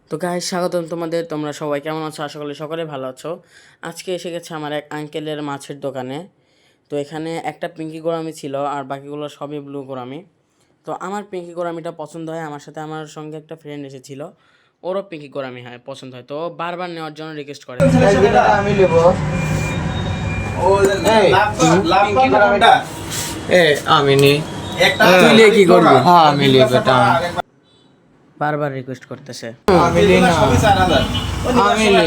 তো গাইস, স্বাগতম তোমাদের। তোমরা সবাই কেমন আছো? আশা করি সকলে ভালো আছো। আজকে এসে গেছে আমার এক আঙ্কেলের মাছের দোকানে। তো এখানে একটা পিঙ্কি গোরামি ছিল আর বাকিগুলো সবই ব্লু গোরামি। তো আমার পিঙ্কি গোরামিটা পছন্দ হয়, আমার সাথে আমার সঙ্গে একটা ফ্রেন্ড এসেছিল, ওরও পিঙ্কি গোরামি হয় পছন্দ হয়, তো বারবার নেওয়ার জন্য রিকোয়েস্ট করে। আমি নেব। পিঙ্কি গোরামিটা আমি নি। তুই নিয়ে কি করবি? হ্যাঁ আমি নেব এটা। বারবার রিকোয়েস্ট করতেছে। আমি নি না। আমি নি।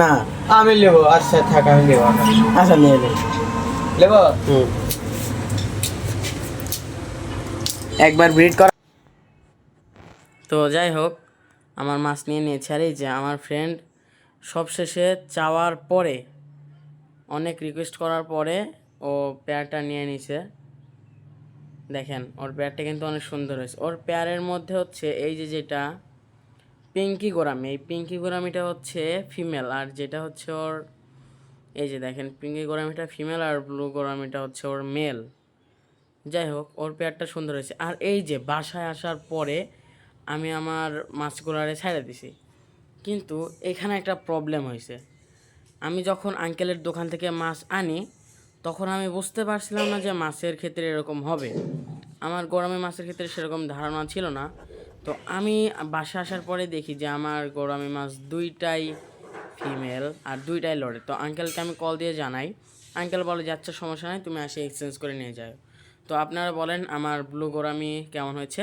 না, আমি নেব। আচ্ছা থাক, আমি নেব না। আচ্ছা নিয়ে নে। নেব। একবার ব্রিড করা। তো যাই হোক, আমার মাছ নিয়ে নিয়েছে। আর এই যে আমার ফ্রেন্ড সবশেষে চাওয়ার পরে, অনেক রিকোয়েস্ট করার পরে ও পেয়ারটা নিয়ে নিছে। দেখেন, ওর পেয়ারটা কিন্তু অনেক সুন্দর হয়েছে। ওর পেয়ারের মধ্যে হচ্ছে এই যে যেটা পিঙ্কি গোরামি, এই পিঙ্কি গোরামিটা হচ্ছে ফিমেল, আর যেটা হচ্ছে ওর এই যে দেখেন পিঙ্কি গোরামিটা ফিমেল আর ব্লু গোরামিটা হচ্ছে ওর মেল। যাই হোক, ওর পেয়ারটা সুন্দর হয়েছে। আর এই যে বাসায় আসার পরে আমি আমার মাছগুলারে ছেড়ে দিছি, কিন্তু এখানে একটা প্রবলেম হয়েছে। আমি যখন আঙ্কেলের দোকান থেকে মাছ আনি, তখন আমি বুঝতে পারছিলাম না যে মাছের ক্ষেত্রে এরকম হবে। আমার গরমে মাছের ক্ষেত্রে সেরকম ধারণা ছিল না। তো আমি বাসা আসার পরে দেখি যে আমার গরমে মাছ দুইটাই ফিমেল আর দুইটাই লড়ে। তো আঙ্কেলকে আমি কল দিয়ে জানাই। আঙ্কেল বলে যে আচ্ছা সমস্যা নাই, তুমি এসে এক্সচেঞ্জ করে নিয়ে যাও। তো আপনারা বলেন আমার ব্লু গোরামি কেমন হয়েছে।